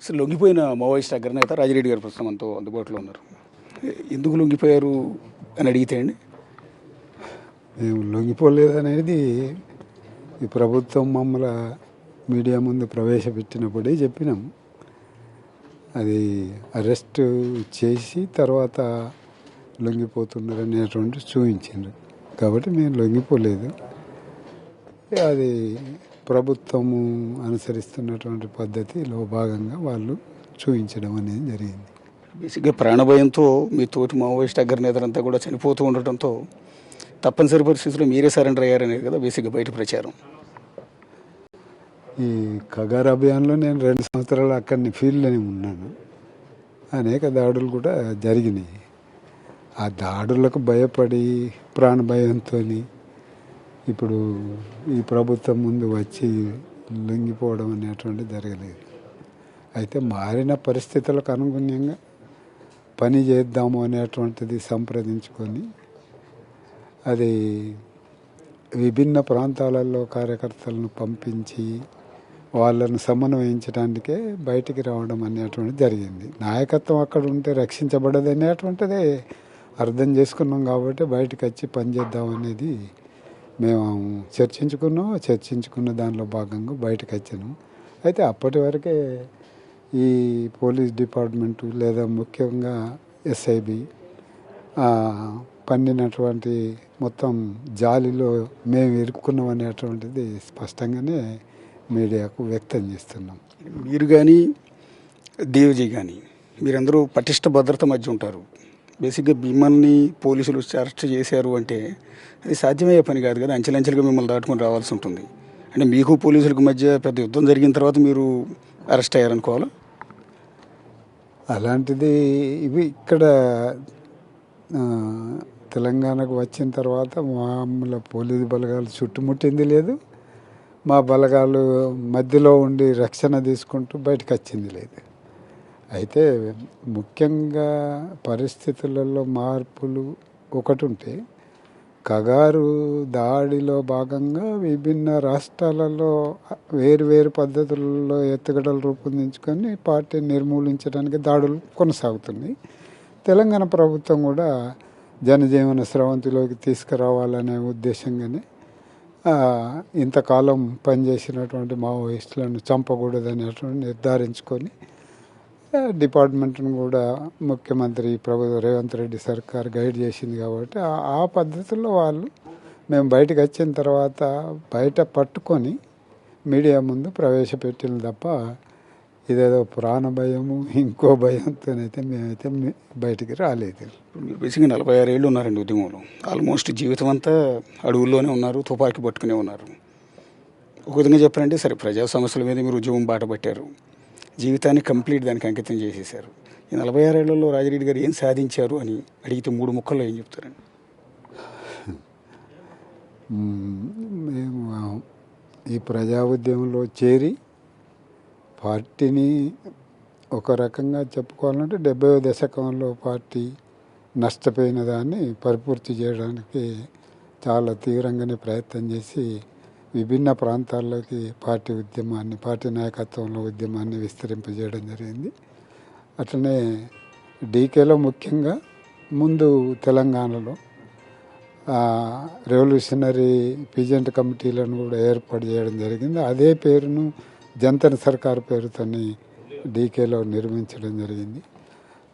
అసలు లొంగిపోయిన మావోయిస్ట్ అగ్రనేత రాజిరెడ్డి గారు ప్రస్తుతం మనతో అందుబాటులో ఉన్నారు. ఎందుకు లొంగిపోయారు అని అడిగితే అండి, మేము లొంగిపోలేదనేది ఈ ప్రభుత్వం మమ్మల్ని మీడియా ముందు ప్రవేశపెట్టినప్పుడే చెప్పినాం. అది అరెస్ట్ చేసి తర్వాత లొంగిపోతున్నారు అనేటువంటి చూపించారు. కాబట్టి మేము లొంగిపోలేదు. అది ప్రభుత్వము అనుసరిస్తున్నటువంటి పద్ధతిలో భాగంగా వాళ్ళు చూపించడం అనేది జరిగింది. బేసిక్గా ప్రాణభయంతో మీ తోటి మావోయిస్ట్ అగ్రనేతలంతా కూడా చనిపోతూ ఉండటంతో తప్పనిసరి పరిస్థితుల్లో మీరే సరెండర్ అయ్యారనేది కదా బేసిక్గా బయట ప్రచారం. ఈ కగార్ అభియాన్లో నేను 2 సంవత్సరాలు అక్కడిని ఫీల్డ్లోనే ఉన్నాను. అనేక దాడులు కూడా జరిగినాయి. ఆ దాడులకు భయపడి ప్రాణభయంతో ఇప్పుడు ఈ ప్రభుత్వం ముందు వచ్చి లొంగిపోవడం అనేటువంటిది జరగలేదు. అయితే మారిన పరిస్థితులకు అనుగుణంగా పని చేద్దాము అనేటువంటిది సంప్రదించుకొని అది విభిన్న ప్రాంతాలలో కార్యకర్తలను పంపించి వాళ్ళను సమన్వయించడానికే బయటికి రావడం అనేటువంటిది జరిగింది. నాయకత్వం అక్కడ ఉంటే రక్షించబడదు అనేటువంటిదే అర్థం చేసుకున్నాం. కాబట్టి బయటకు వచ్చి పనిచేద్దాం అనేది మేము చర్చించుకున్న దానిలో భాగంగా బయటకు వచ్చాను. అయితే అప్పటి వరకే ఈ పోలీస్ డిపార్ట్మెంటు లేదా ముఖ్యంగా ఎస్ఐబి పన్నినటువంటి మొత్తం జాలిలో మేము ఇరుక్కున్నాం అనేటువంటిది స్పష్టంగానే మీడియాకు వ్యక్తం చేస్తున్నాం. మీరు కానీ దేవ్జీ కానీ మీరందరూ పటిష్ట భద్రత మధ్య ఉంటారు. బేసిక్గా మిమ్మల్ని పోలీసులు అరెస్ట్ చేశారు అంటే అది సాధ్యమయ్యే పని కాదు కదా. అంచెలంచెలుగా మిమ్మల్ని దాటుకొని రావాల్సి ఉంటుంది. అంటే మీకు పోలీసులకు మధ్య పెద్ద యుద్ధం జరిగిన తర్వాత మీరు అరెస్ట్ అయ్యారనుకోవాలా? అలాంటిది ఇవి ఇక్కడ తెలంగాణకు వచ్చిన తర్వాత మామూలు పోలీసు బలగాలు చుట్టుముట్టింది లేదు. మా బలగాలు మధ్యలో ఉండి రక్షణ తీసుకుంటూ బయటకు వచ్చింది లేదు. అయితే ముఖ్యంగా పరిస్థితులలో మార్పులు ఒకటి ఉంటే కగారు దాడిలో భాగంగా విభిన్న రాష్ట్రాలలో వేరు పద్ధతులలో ఎత్తుగడలు రూపొందించుకొని పార్టీని నిర్మూలించడానికి దాడులు కొనసాగుతున్నాయి. తెలంగాణ ప్రభుత్వం కూడా జనజీవన స్రవంతిలోకి తీసుకురావాలనే ఉద్దేశంగానే ఇంతకాలం పనిచేసినటువంటి మావోయిస్టులను చంపకూడదనేటువంటి నిర్ధారించుకొని డిపార్ట్మెంట్ను కూడా ముఖ్యమంత్రి రేవంత్ రెడ్డి సర్కార్ గైడ్ చేసింది. కాబట్టి ఆ పద్ధతిలో వాళ్ళు మేము బయటకు వచ్చిన తర్వాత బయట పట్టుకొని మీడియా ముందు ప్రవేశపెట్టిన తప్ప ఇదేదో ప్రాణ భయము ఇంకో భయంతోనైతే మేమైతే బయటికి రాలేదు. మీరు బేసిక్గా 46 ఏళ్ళు ఉన్నారండి ఉద్యమంలో. ఆల్మోస్ట్ జీవితం అంతా అడవుల్లోనే ఉన్నారు, తుపాకీ పట్టుకునే ఉన్నారు. ఒక విధంగా చెప్పారంటే సరే, ప్రజా సమస్యల మీద మీరు ఉద్యమం బాట పట్టారు, జీవితాన్ని కంప్లీట్ దానికి అంకితం చేసేసారు. ఈ 46 ఏళ్లలో రాజిరెడ్డి గారు ఏం సాధించారు అని అడిగితే 3 ముక్కల్లో ఏం చెప్తారండి? మేము ఈ ప్రజా ఉద్యమంలో చేరి పార్టీని ఒక రకంగా చెప్పుకోవాలంటే 70వ దశకంలో పార్టీ నష్టపోయిన దాన్ని పరిపూర్తి చేయడానికి చాలా తీవ్రంగానే ప్రయత్నం చేసి విభిన్న ప్రాంతాల్లోకి పార్టీ నాయకత్వంలో ఉద్యమాన్ని విస్తరింపజేయడం జరిగింది. అట్లనే డీకేలో ముఖ్యంగా ముందు తెలంగాణలో రెవల్యూషనరీ పీజెంట్ కమిటీలను కూడా ఏర్పాటు చేయడం జరిగింది. అదే పేరును జంతర్ సర్కార్ పేరుతోని డీకేలో నిర్మించడం జరిగింది.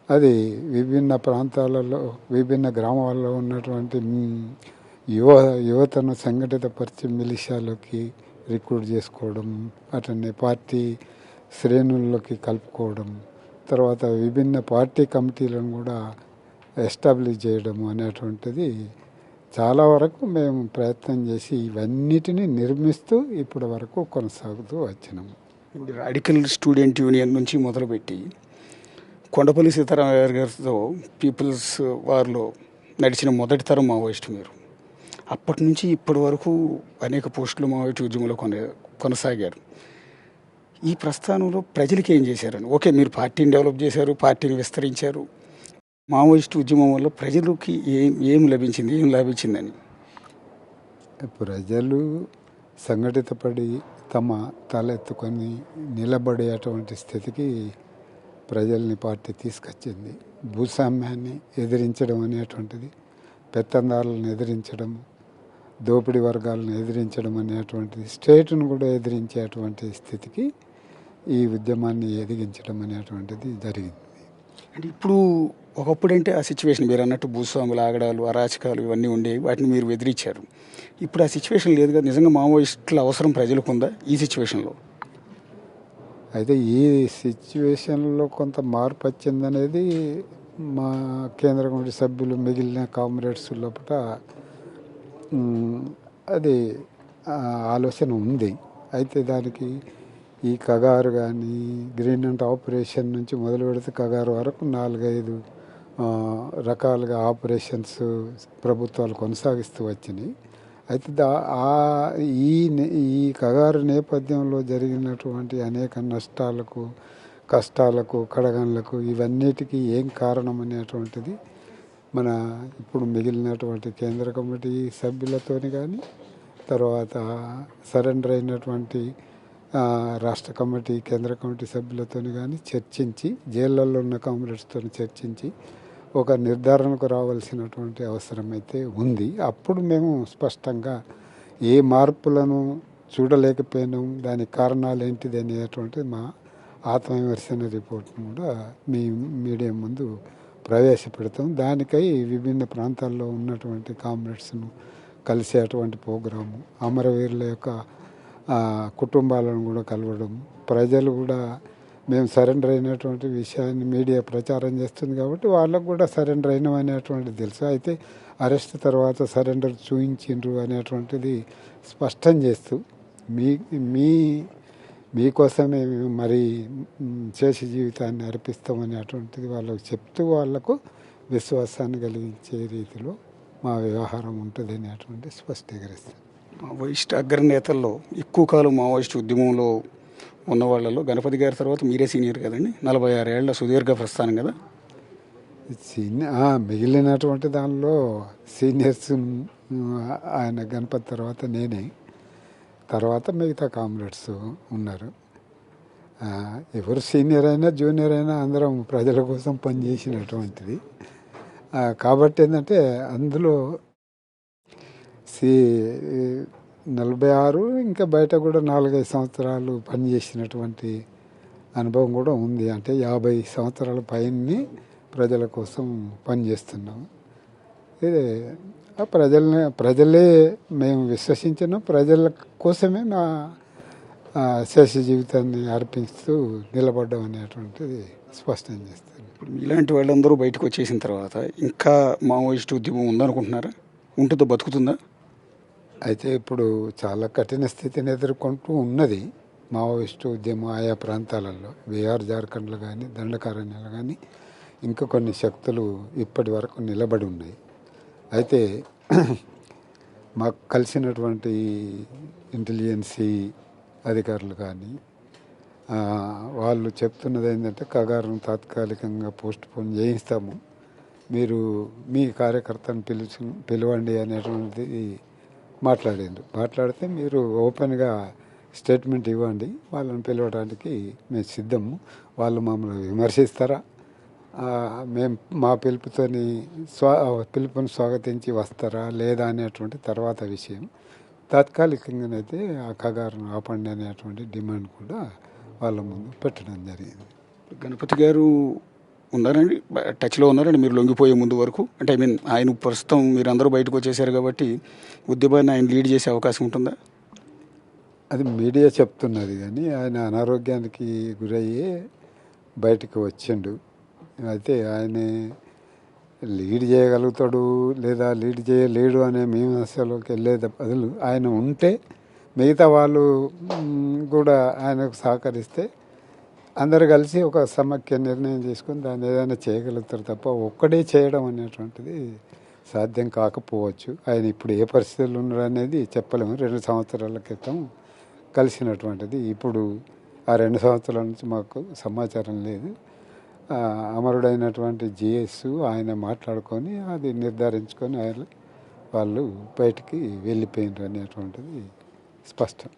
అది విభిన్న ప్రాంతాలలో విభిన్న గ్రామాల్లో ఉన్నటువంటి యువతను సంఘటితపరిచి మిలిషియాలోకి రిక్రూట్ చేసుకోవడం, అట్లనే పార్టీ శ్రేణుల్లోకి కలుపుకోవడం, తర్వాత విభిన్న పార్టీ కమిటీలను కూడా ఎస్టాబ్లిష్ చేయడం అనేటువంటిది చాలా వరకు మేము ప్రయత్నం చేసి ఇవన్నిటినీ నిర్మిస్తూ ఇప్పటి వరకు కొనసాగుతూ వచ్చినాము. రాడికల్ స్టూడెంట్ యూనియన్ నుంచి మొదలుపెట్టి కొండపల్లి సీతారామయ్య గారితో పీపుల్స్ వార్లో నడిచిన మొదటి తరం మావోయిస్ట్ మీరు. అప్పటి నుంచి ఇప్పటి వరకు అనేక పోస్టులు మావోయిస్ట్ ఉద్యమంలో కొనసాగారు. ఈ ప్రస్థానంలో ప్రజలకి ఏం చేశారని? ఓకే, మీరు పార్టీని డెవలప్ చేశారు, పార్టీని విస్తరించారు. మావోయిస్ట్ ఉద్యమం వల్ల ప్రజలకి ఏం లభించిందని? ప్రజలు సంఘటితపడి తమ తలెత్తుకొని నిలబడేటువంటి స్థితికి ప్రజల్ని పార్టీ తీసుకొచ్చింది. భూస్వామ్యాన్ని ఎదిరించడం అనేటువంటిది, పెత్తందారులను ఎదిరించడం, దోపిడీ వర్గాలను ఎదిరించడం అనేటువంటిది, స్టేట్ను కూడా ఎదిరించేటువంటి స్థితికి ఈ ఉద్యమాన్ని ఎదిగించడం అనేటువంటిది జరిగింది. అంటే ఇప్పుడు ఒకప్పుడంటే ఆ సిచ్యువేషన్ మీరు అన్నట్టు భూస్వాములు ఆగడాలు అరాచకాలు ఇవన్నీ ఉండేవి, వాటిని మీరు ఎదిరించారు. ఇప్పుడు ఆ సిచ్యువేషన్ లేదు కదా, నిజంగా మావోయిస్టుల అవసరం ప్రజలకు ఉందా ఈ సిచ్యువేషన్లో? అయితే ఈ సిచ్యువేషన్లో కొంత మార్పు వచ్చిందనేది మా కేంద్ర కమిటీ సభ్యులు మిగిలిన కామ్రేడ్స్ లోపల అది ఆలోచన ఉంది. అయితే దానికి ఈ కగారు కానీ గ్రీన్ అండ్ ఆపరేషన్ నుంచి మొదలు పెడితే కగారు వరకు 4-5 రకాలుగా ఆపరేషన్స్ ప్రభుత్వాలు కొనసాగిస్తూ వచ్చినాయి. అయితే ఈ కగారు నేపథ్యంలో జరిగినటువంటి అనేక నష్టాలకు, కష్టాలకు, కడగండ్లకు ఇవన్నిటికీ ఏం కారణం అనేటువంటిది మన ఇప్పుడు మిగిలినటువంటి కేంద్ర కమిటీ సభ్యులతోని కానీ, తర్వాత సరెండర్ అయినటువంటి రాష్ట్ర కమిటీ, కేంద్ర కమిటీ సభ్యులతో కానీ చర్చించి, జైళ్ళల్లో ఉన్న కామ్రేడ్స్తో చర్చించి ఒక నిర్ధారణకు రావాల్సినటువంటి అవసరం అయితే ఉంది. అప్పుడు మేము స్పష్టంగా ఏ మార్పులను చూడలేకపోయినాం, దానికి కారణాలు ఏంటిది అనేటువంటిది మా ఆత్మవిమర్శన రిపోర్ట్ను కూడా మీ మీడియా ముందు ప్రవేశపెడతాం. దానికై విభిన్న ప్రాంతాల్లో ఉన్నటువంటి కామ్రేడ్స్ను కలిసేటువంటి ప్రోగ్రాము, అమరవీరుల యొక్క కుటుంబాలను కూడా కలవడం, ప్రజలు కూడా మేము సరెండర్ అయినటువంటి విషయాన్ని మీడియా ప్రచారం చేస్తుంది కాబట్టి వాళ్ళకు కూడా సరెండర్ అయినాం అనేటువంటిది తెలుసు. అయితే అరెస్ట్ తర్వాత సరెండర్ చూయించిండ్రు అనేటువంటిది స్పష్టం చేస్తూ మీకోసమే మరి శేష జీవితాన్ని అర్పిస్తామనేటువంటిది వాళ్ళకు చెప్తూ వాళ్లకు విశ్వాసాన్ని కలిగించే రీతిలో మా వ్యవహారం ఉంటుంది అనేటువంటి స్పష్టీకరిస్తాం. మావోయిస్ట్ అగ్రనేతల్లో ఎక్కువ కాలం మావోయిస్ట్ ఉద్యమంలో ఉన్న వాళ్ళలో గణపతి గారి తర్వాత మీరే సీనియర్ కదండి, 46 ఏళ్ల సుదీర్ఘ ప్రస్థానం కదా. మిగిలినటువంటి దానిలో సీనియర్స్ ఆయన గణపతి తర్వాత నేనే, తర్వాత మిగతా కామ్రేడ్స్ ఉన్నారు. ఎవరు సీనియర్ అయినా జూనియర్ అయినా అందరం ప్రజల కోసం పనిచేసినటువంటిది. కాబట్టి ఏంటంటే అందులో 46 ఇంకా బయట కూడా 4-5 సంవత్సరాలు పనిచేసినటువంటి అనుభవం కూడా ఉంది. అంటే 50 సంవత్సరాల పైన ప్రజల కోసం పనిచేస్తున్నాం. ఇది ప్రజలే మేము విశ్వసించిన ప్రజల కోసమే మా శేష జీవితాన్ని అర్పిస్తూ నిలబడ్డం అనేటువంటిది స్పష్టం చేస్తాను. ఇప్పుడు ఇలాంటి వాళ్ళందరూ బయటకు వచ్చేసిన తర్వాత ఇంకా మావోయిస్ట్ ఉద్యమం ఉందనుకుంటున్నారా? ఉంటుందో, బతుకుతుందా? అయితే ఇప్పుడు చాలా కఠిన స్థితిని ఎదుర్కొంటూ ఉన్నది మావోయిస్టు ఉద్యమం ఆయా ప్రాంతాలలో. బీహార్, జార్ఖండ్లో కానీ, దండకారణ్యాలు కానీ ఇంకా కొన్ని శక్తులు ఇప్పటి వరకు నిలబడి ఉన్నాయి. అయితే మాకు కలిసినటువంటి ఇంటెలిజెన్సీ అధికారులు కానీ వాళ్ళు చెప్తున్నది ఏంటంటే కగారును తాత్కాలికంగా పోస్ట్ పోన్ చేయిస్తాము, మీరు మీ కార్యకర్తను పిలవండి అనేటువంటిది మాట్లాడితే మీరు ఓపెన్గా స్టేట్మెంట్ ఇవ్వండి, వాళ్ళని పిలవడానికి మేము సిద్ధము, వాళ్ళు మమ్మల్ని విమర్శిస్తారా, మేము మా పిలుపుని స్వాగతించి వస్తారా లేదా అనేటువంటి తర్వాత విషయం. తాత్కాలికంగానైతే ఆ కగారును ఆపండి అనేటువంటి డిమాండ్ కూడా వాళ్ళ ముందు పెట్టడం జరిగింది. గణపతి గారు ఉన్నారండి, టచ్లో ఉన్నారండి మీరు లొంగిపోయే ముందు వరకు? అంటే ఆయన ప్రస్తుతం మీరు అందరూ బయటకు వచ్చేసారు కాబట్టి ఉద్యమాన్ని ఆయన లీడ్ చేసే అవకాశం ఉంటుందా? అది మీడియా చెప్తున్నది, కానీ ఆయన అనారోగ్యానికి గురయ్యే బయటకు వచ్చిండు. అయితే ఆయన లీడ్ చేయగలుగుతాడు లేదా లీడ్ చేయలేడు అనే మీమాంసలోకి వెళ్ళే బదులు ఆయన ఉంటే మిగతా వాళ్ళు కూడా ఆయనకు సహకరిస్తే అందరు కలిసి ఒక సమాఖ్య నిర్ణయం తీసుకొని దాన్ని ఏదైనా చేయగలుగుతారు తప్ప ఒక్కడే చేయడం అనేటువంటిది సాధ్యం కాకపోవచ్చు. ఆయన ఇప్పుడు ఏ పరిస్థితులు ఉన్నారు అనేది చెప్పలేము. 2 సంవత్సరాల క్రితం కలిసినటువంటిది, ఇప్పుడు ఆ 2 సంవత్సరాల నుంచి మాకు సమాచారం లేదు. అమరుడైనటువంటి జిఎస్ ఆయన మాట్లాడుకొని అది నిర్ధారించుకొని వాళ్ళు బయటికి వెళ్ళిపోయినారు అనేటువంటిది స్పష్టం.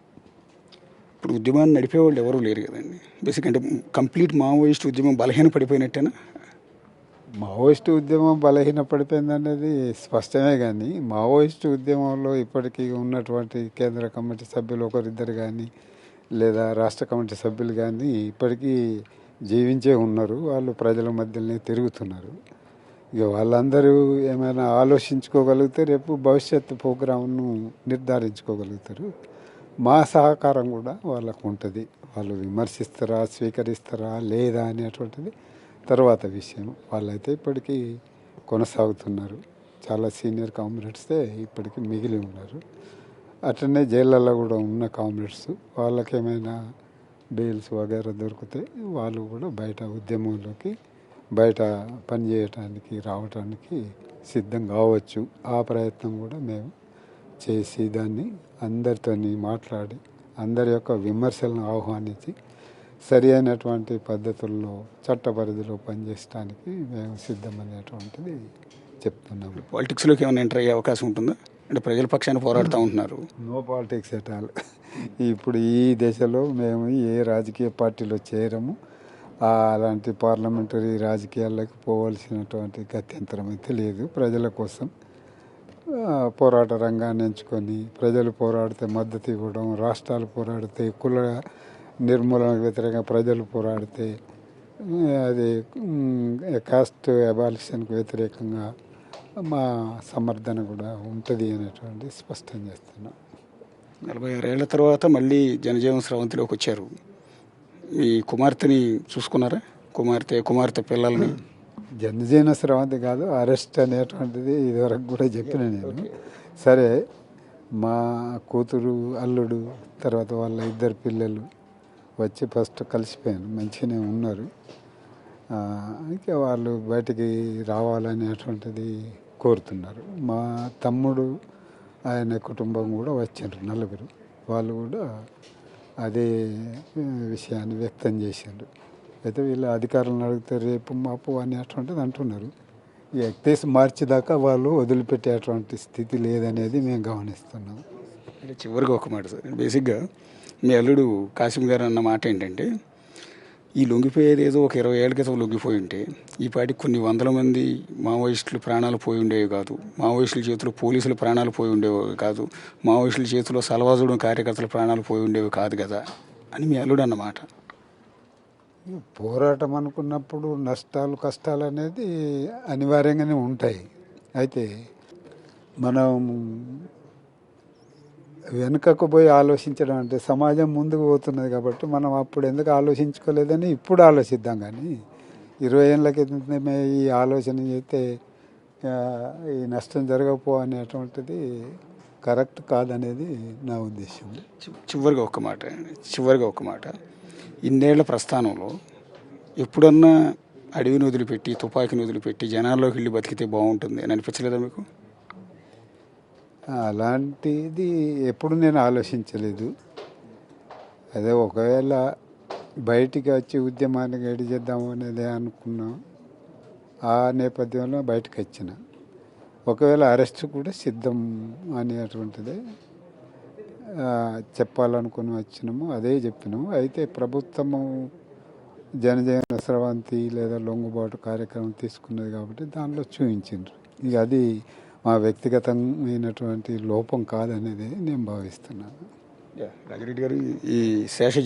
ఇప్పుడు ఉద్యమాన్ని నడిపేవాళ్ళు ఎవరూ లేరు కదండి. బేసిక్ అంటే కంప్లీట్ మావోయిస్ట్ ఉద్యమం బలహీన పడిపోయినట్టేనా? మావోయిస్టు ఉద్యమం బలహీన పడిపోయిందనేది స్పష్టమే, కానీ మావోయిస్టు ఉద్యమంలో ఇప్పటికీ ఉన్నటువంటి కేంద్ర కమిటీ సభ్యులు ఒకరిద్దరు కానీ లేదా రాష్ట్ర కమిటీ సభ్యులు కానీ ఇప్పటికీ జీవించే ఉన్నారు. వాళ్ళు ప్రజల మధ్యలోనే తిరుగుతున్నారు. ఇక వాళ్ళందరూ ఏమైనా ఆలోచించుకోగలిగితే రేపు భవిష్యత్తు ప్రోగ్రాంను నిర్ధారించుకోగలుగుతారు. మా సహకారం కూడా వాళ్ళకు ఉంటుంది. వాళ్ళు విమర్శిస్తారా, స్వీకరిస్తారా లేదా అనేటువంటిది తర్వాత విషయం. వాళ్ళైతే ఇప్పటికీ కొనసాగుతున్నారు. చాలా సీనియర్ కామ్రేడ్సే ఇప్పటికీ మిగిలి ఉన్నారు. అట్లనే జైళ్ళల్లో కూడా ఉన్న కామ్రేడ్స్ వాళ్ళకేమైనా బెయిల్స్ వగైరా దొరికితే వాళ్ళు కూడా బయట ఉద్యమంలోకి బయట పనిచేయటానికి రావటానికి సిద్ధం కావచ్చు. ఆ ప్రయత్నం కూడా మేము చేసి దాన్ని అందరితోని మాట్లాడి అందరి యొక్క విమర్శలను ఆహ్వానించి సరి అయినటువంటి పద్ధతుల్లో చట్ట పరిధిలో పనిచేయడానికి మేము సిద్ధమనేటువంటిది చెప్తున్నాము. పాలిటిక్స్లోకి ఏమైనా ఎంటర్ అయ్యే అవకాశం ఉంటుందా? అంటే ప్రజల పక్షాన్ని పోరాడుతూ ఉంటున్నారు. No politics at all. ఇప్పుడు ఈ దశలో మేము ఏ రాజకీయ పార్టీలో చేరము. అలాంటి పార్లమెంటరీ రాజకీయాలకు పోవలసినటువంటి గత్యంతరం అయితే లేదు. ప్రజల కోసం పోరాట రంగాన్ని ఎంచుకొని ప్రజలు పోరాడితే మద్దతు ఇవ్వడం, రాష్ట్రాలు పోరాడితే కుల నిర్మూలనకు వ్యతిరేకంగా ప్రజలు పోరాడితే అది కాస్ట్ అబాలిషన్కు వ్యతిరేకంగా మా సమర్థన కూడా ఉంటుంది అనేటువంటి స్పష్టం చేస్తున్నాం. 46 ఏళ్ల తర్వాత మళ్ళీ జనజీవన స్రవంతిలోకి వచ్చారు. మీ కుమార్తెని చూసుకున్నారా? కుమార్తె పిల్లల్ని? జనజీవన స్రవంతి కాదు, అరెస్ట్ అనేటువంటిది ఇదివరకు కూడా చెప్పిన నేను. సరే, మా కూతురు, అల్లుడు, తర్వాత వాళ్ళ 2 పిల్లలు వచ్చి ఫస్ట్ కలిసిపోయాను. మంచిగానే ఉన్నారు. ఇంకా వాళ్ళు బయటికి రావాలనేటువంటిది కోరుతున్నారు. మా తమ్ముడు, ఆయన కుటుంబం కూడా వచ్చారు, 4. వాళ్ళు కూడా అదే విషయాన్ని వ్యక్తం చేశారు. అయితే వీళ్ళ అధికారులను అడిగితే రేపు మాపు అనేటువంటిది అంటున్నారు. ఈ 31 మార్చి దాకా వాళ్ళు వదిలిపెట్టేటువంటి స్థితి లేదనేది మేము గమనిస్తున్నాం. అంటే చివరిగా ఒక మాట సార్, బేసిక్గా మీ అల్లుడు కాసిం గారు అన్న మాట ఏంటంటే, ఈ లొంగిపోయేది ఏదో ఒక 20 ఏళ్ళ క్రితం లొంగిపోయి ఉంటే ఈ పాటికి కొన్ని వందల మంది మావోయిస్టులు ప్రాణాలు పోయి ఉండేవి కాదు, మావోయిస్టుల చేతిలో పోలీసుల ప్రాణాలు పోయి ఉండేవి కాదు, మావోయిస్టుల చేతిలో సలవాజుడు కార్యకర్తల ప్రాణాలు పోయి ఉండేవి కాదు కదా అని మీ అల్లుడు అన్నమాట. పోరాటం అనుకున్నప్పుడు నష్టాలు, కష్టాలు అనేది అనివార్యంగానే ఉంటాయి. అయితే మనం వెనుకకు పోయి ఆలోచించడం అంటే సమాజం ముందుకు పోతున్నది కాబట్టి మనం అప్పుడు ఎందుకు ఆలోచించుకోలేదని ఇప్పుడు ఆలోచిద్దాం. కానీ 20 ఏళ్ళ క్రితమే ఈ ఆలోచన చేస్తే ఈ నష్టం జరగపో అనేటువంటిది కరెక్ట్ కాదనేది నా ఉద్దేశం. చివరిగా ఒక మాట, ఇన్నేళ్ల ప్రస్థానంలో ఎప్పుడన్నా అడవిని వదిలిపెట్టి, తుపాకీని వదిలిపెట్టి జనాల్లోకి వెళ్ళి బతికితే బాగుంటుంది అని అనిపించలేదా మీకు? అలాంటిది ఎప్పుడు నేను ఆలోచించలేదు. అదే ఒకవేళ బయటికి వచ్చి ఉద్యమాన్ని గడి చేద్దాము అనేది అనుకున్నాం. ఆ నేపథ్యంలో బయటకు వచ్చిన ఒకవేళ అరెస్ట్ కూడా సిద్ధం అనేటువంటిదే చెప్పాలనుకుని వచ్చినాము, అదే చెప్పినాము. అయితే ప్రభుత్వము జనజీవన స్రవంతి లేదా లొంగుబాటు కార్యక్రమం తీసుకున్నది కాబట్టి దానిలో చూపించిండ్రు. ఇక అది మా వ్యక్తిగతమైనటువంటి లోపం కాదనేది నేను భావిస్తున్నాను. రాజిరెడ్డి గారు, ఈ శేష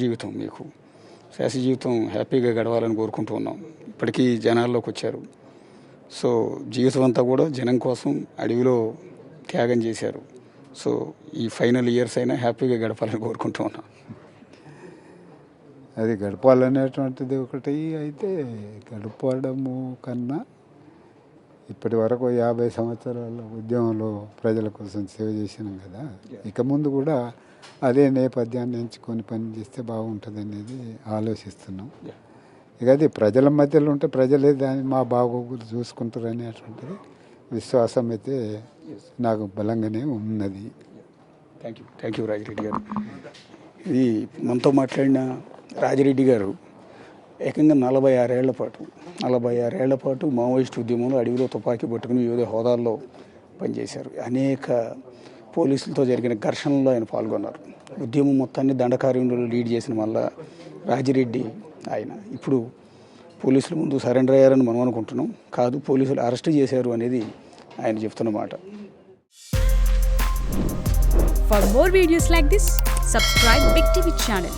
జీవితం హ్యాపీగా గడవాలని కోరుకుంటూ ఉన్నాం. ఇప్పటికీ జనాల్లోకి వచ్చారు. సో జీవితం అంతా కూడా జనం కోసం అడవిలో త్యాగం చేశారు. సో ఈ ఫైనల్ ఇయర్స్ అయినా హ్యాపీగా గడపాలని కోరుకుంటూ ఉన్నాం. అది గడపాలనేటువంటిది ఒకటి. అయితే గడపడము కన్నా ఇప్పటి వరకు 50 సంవత్సరాల ఉద్యమంలో ప్రజల కోసం సేవ చేసినాం కదా, ఇక ముందు కూడా అదే నేపథ్యాన్ని ఎంచుకొని పనిచేస్తే బాగుంటుంది అనేది ఆలోచిస్తున్నాం. ఇక అది ప్రజల మధ్యలో ఉంటే ప్రజలే దాన్ని మా బాగోగులు చూసుకుంటారు అనేటువంటిది విశ్వాసం అయితే నాకు బలంగానే ఉన్నది. థ్యాంక్ యూ రాజిరెడ్డి గారు. ఇది మనతో మాట్లాడిన రాజిరెడ్డి గారు ఏకంగా 46 ఏళ్ల పాటు మావోయిస్ట్ ఉద్యమంలో అడవిలో తుపాకీ పట్టుకుని వివిధ హోదాల్లో పనిచేశారు. అనేక పోలీసులతో జరిగిన ఘర్షణలో ఆయన పాల్గొన్నారు. ఉద్యమం మొత్తాన్ని దండకార్యంలో లీడ్ చేసిన మళ్ళా రాజిరెడ్డి ఆయన. ఇప్పుడు పోలీసుల ముందు సరెండర్ అయ్యారని మనం అనుకుంటున్నాం, కాదు పోలీసులు అరెస్ట్ చేశారు అనేది ఆయన చెప్తున్నమాట. For more videos like this, subscribe Big TV channel.